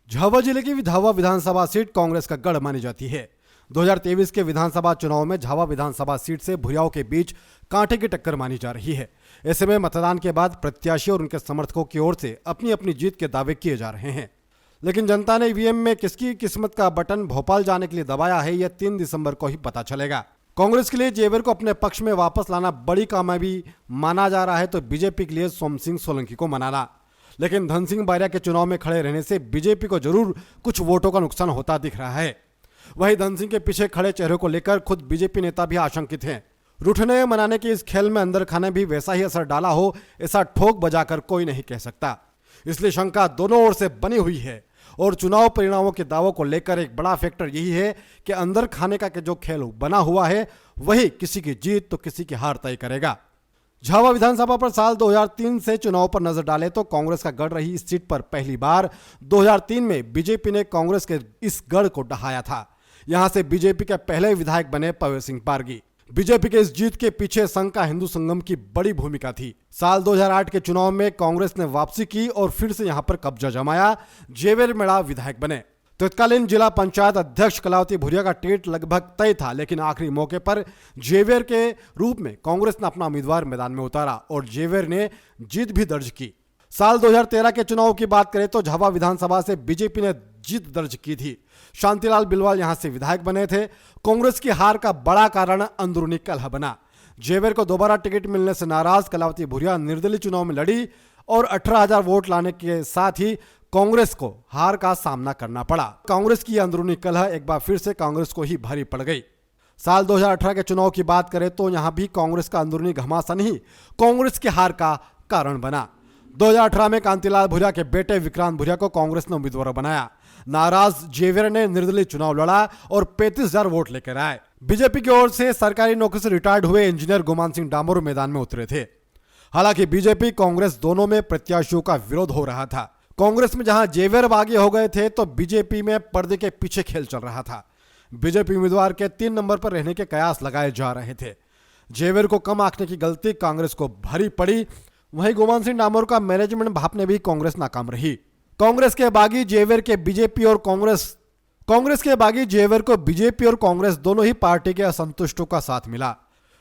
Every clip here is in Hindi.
झाबुआ जिले की झाबुआ विधानसभा सीट कांग्रेस का गढ़ मानी जाती है। 2023 के विधानसभा चुनाव में झाबुआ विधानसभा सीट से भुरियाओं के बीच कांटे की टक्कर मानी जा रही है। ऐसे में मतदान के बाद प्रत्याशी और उनके समर्थकों की ओर से अपनी अपनी जीत के दावे किए जा रहे हैं, लेकिन जनता ने ईवीएम में किसकी किस्मत का बटन भोपाल जाने के लिए दबाया है, यह 3 दिसंबर को ही पता चलेगा। कांग्रेस के लिए जेवर को अपने पक्ष में वापस लाना बड़ी कामयाबी माना जा रहा है, तो बीजेपी के लिए सोम सिंह सोलंकी को मनाना। लेकिन धन सिंह बारिया के चुनाव में खड़े रहने से बीजेपी को जरूर कुछ वोटों का नुकसान होता दिख रहा है। वहीं धन सिंह के पीछे खड़े चेहरों को लेकर खुद बीजेपी नेता भी आशंकित हैं। रूठने मनाने के इस खेल में अंदर खाने भी वैसा ही असर डाला हो, ऐसा ठोक बजाकर कोई नहीं कह सकता। इसलिए शंका दोनों ओर से बनी हुई है और चुनाव परिणामों के दावों को लेकर एक बड़ा फैक्टर यही है कि अंदर खाने का जो खेल बना हुआ है वही किसी की जीत तो किसी की हार तय करेगा। झाबुआ विधानसभा पर साल 2003 से चुनाव पर नजर डाले तो कांग्रेस का गढ़ रही इस सीट पर पहली बार 2003 में बीजेपी ने कांग्रेस के इस गढ़ को ढहाया था। यहां से बीजेपी के पहले विधायक बने पवेर सिंह पारगी। बीजेपी के इस जीत के पीछे संघ का हिंदू संगम की बड़ी भूमिका थी। साल 2008 के चुनाव में कांग्रेस ने वापसी की और फिर से यहां पर कब्जा जमाया। जेवर मेड़ा विधायक बने। तत्कालीन जिला पंचायत अध्यक्ष कलावती भुरिया का टिकट लगभग तय था, लेकिन आखिरी मौके पर जेवर के रूप में कांग्रेस ने अपना उम्मीदवार मैदान में उतारा और जेवर ने जीत भी दर्ज की। साल 2013 के चुनाव की बात करें तो झाबुआ विधानसभा से बीजेपी ने जीत दर्ज की थी। शांतिलाल बिलवाल यहां से विधायक बने थे। कांग्रेस की हार का बड़ा कारण अंदरूनी कलह बना। जेवर को दोबारा टिकट मिलने से नाराज कलावती भुरिया निर्दलीय चुनाव में लड़ी और 18,000 वोट लाने के साथ ही कांग्रेस को हार का सामना करना पड़ा। कांग्रेस की अंदरूनी कलह एक बार फिर से कांग्रेस को ही भारी पड़ गई। साल 2018 के चुनाव की बात करें तो यहां भी कांग्रेस का अंदरूनी घमासान ही कांग्रेस की हार का कारण बना। 2018 में कांतिलाल भुरिया के बेटे विक्रांत भुरिया को कांग्रेस ने उम्मीदवार बनाया। नाराज जेवर ने निर्दलीय चुनाव लड़ा और 35,000 वोट लेकर आए। बीजेपी की ओर से सरकारी नौकरी से रिटायर्ड हुए इंजीनियर गुमान सिंह डामोर मैदान में उतरे थे। हालांकि बीजेपी कांग्रेस दोनों में प्रत्याशियों का विरोध हो रहा था। कांग्रेस में जहां जेवर बागी हो गए थे तो बीजेपी में पर्दे के पीछे खेल चल रहा था। बीजेपी उम्मीदवार के 3 नंबर पर रहने के कयास लगाए जा रहे थे। जेवर को कम आंकने की गलती कांग्रेस को भारी पड़ी। वहीं गुमान सिंह डामोर का मैनेजमेंट भापने भी कांग्रेस नाकाम रही। कांग्रेस के बागी जेवर के बीजेपी और कांग्रेस के बागी जेवर को बीजेपी और कांग्रेस दोनों ही पार्टी के असंतुष्टों का साथ मिला,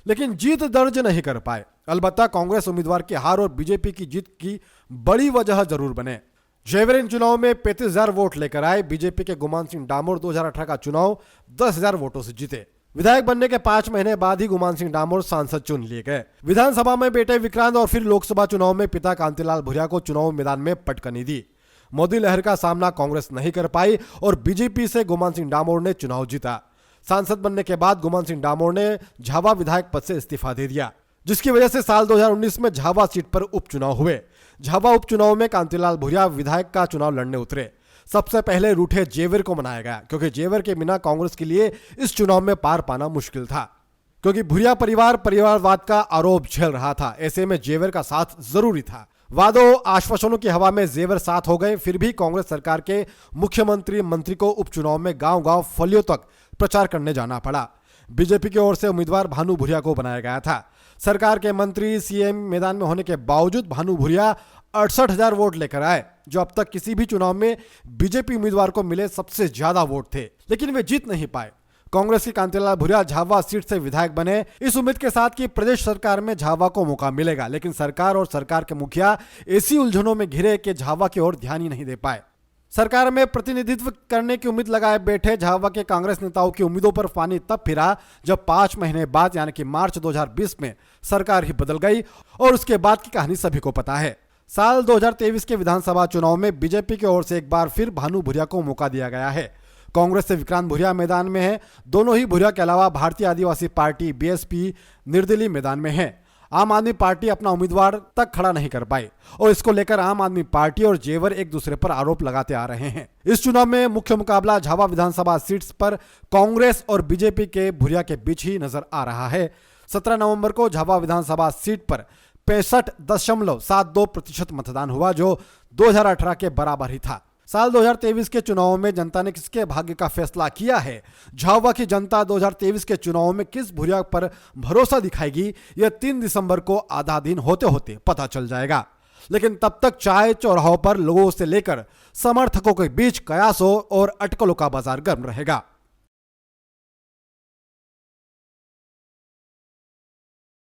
लेकिन जीत दर्ज नहीं कर पाए। अलबत्ता कांग्रेस उम्मीदवार की हार और बीजेपी की जीत की बड़ी वजह जरूर बने। जेवर इन चुनाव में 35,000 वोट लेकर आए। बीजेपी के गुमान सिंह डामोर 2018 का चुनाव 10,000 वोटों से जीते। विधायक बनने के 5 महीने बाद ही गुमान सिंह डामोर सांसद चुन लिए गए। विधानसभा में बेटे विक्रांत और फिर लोकसभा चुनाव में पिता कांतिलाल भुरिया को चुनाव मैदान में पटकनी दी। मोदी लहर का सामना कांग्रेस नहीं कर पाई और बीजेपी से गुमान सिंह डामोर ने चुनाव जीता। सांसद बनने के बाद गुमान सिंह डामोर ने झाबुआ विधायक पद से इस्तीफा दे दिया, जिसकी वजह से साल 2019 में झाबुआ सीट पर उपचुनाव हुए। झाबुआ उपचुनाव में कांतिलाल भुरिया विधायक का चुनाव लड़ने उतरे। सबसे पहले रूठे जेवर को मनाया गया, क्योंकि जेवर के बिना कांग्रेस के लिए इस चुनाव में पार पाना मुश्किल था, क्योंकि भुरिया परिवारवाद का आरोप झेल रहा था। ऐसे में जेवर का साथ जरूरी था। वादों आश्वासनों की हवा में जेवर साथ हो गए। फिर भी कांग्रेस सरकार के मुख्यमंत्री मंत्री को उपचुनाव में गांव-गांव फलियों तक प्रचार करने जाना पड़ा। बीजेपी की ओर से उम्मीदवार भानु भुरिया को बनाया गया था। सरकार के मंत्री सीएम मैदान में होने के बावजूद भानु भुरिया 68,000 वोट लेकर आए, जो अब तक किसी भी चुनाव में बीजेपी उम्मीदवार को मिले सबसे ज्यादा वोट थे, लेकिन वे जीत नहीं पाए। कांग्रेस के कांतिलाल भुरिया झाबुआ सीट से विधायक बने, इस उम्मीद के साथ कि प्रदेश सरकार में झाबुआ को मौका मिलेगा, लेकिन सरकार और सरकार के मुखिया ऐसी उलझनों में घिरे कि झाबुआ की ओर ध्यान ही नहीं दे पाए। सरकार में प्रतिनिधित्व करने की उम्मीद लगाए बैठे झाबुआ के कांग्रेस नेताओं की उम्मीदों पर पानी तब फिरा जब 5 महीने बाद यानी कि मार्च 2020 में सरकार ही बदल गई और उसके बाद की कहानी सभी को पता है। साल 2023 के विधानसभा चुनाव में बीजेपी की ओर से एक बार फिर भानु भुरिया को मौका दिया गया है। कांग्रेस से विक्रांत भुरिया मैदान में है। दोनों ही भुरिया के अलावा भारतीय आदिवासी पार्टी बीएसपी निर्दलीय मैदान में है। आम आदमी पार्टी अपना उम्मीदवार तक खड़ा नहीं कर पाई और इसको लेकर आम आदमी पार्टी और जेवर एक दूसरे पर आरोप लगाते आ रहे हैं। इस चुनाव में मुख्य मुकाबला झाबुआ विधानसभा सीट्स पर कांग्रेस और बीजेपी के भुरिया के बीच ही नजर आ रहा है। 17 नवंबर को झाबुआ विधानसभा सीट पर 65.72% मतदान हुआ, जो 2018 के बराबर ही था। साल 2023 के चुनाव में जनता ने किसके भाग्य का फैसला किया है? झाबुआ की जनता 2023 के चुनाव में किस भुरिया पर भरोसा दिखाएगी, यह 3 दिसंबर को आधा दिन होते होते पता चल जाएगा। लेकिन तब तक चाय चौराहों पर लोगों से लेकर समर्थकों के बीच कयासों और अटकलों का बाजार गर्म रहेगा।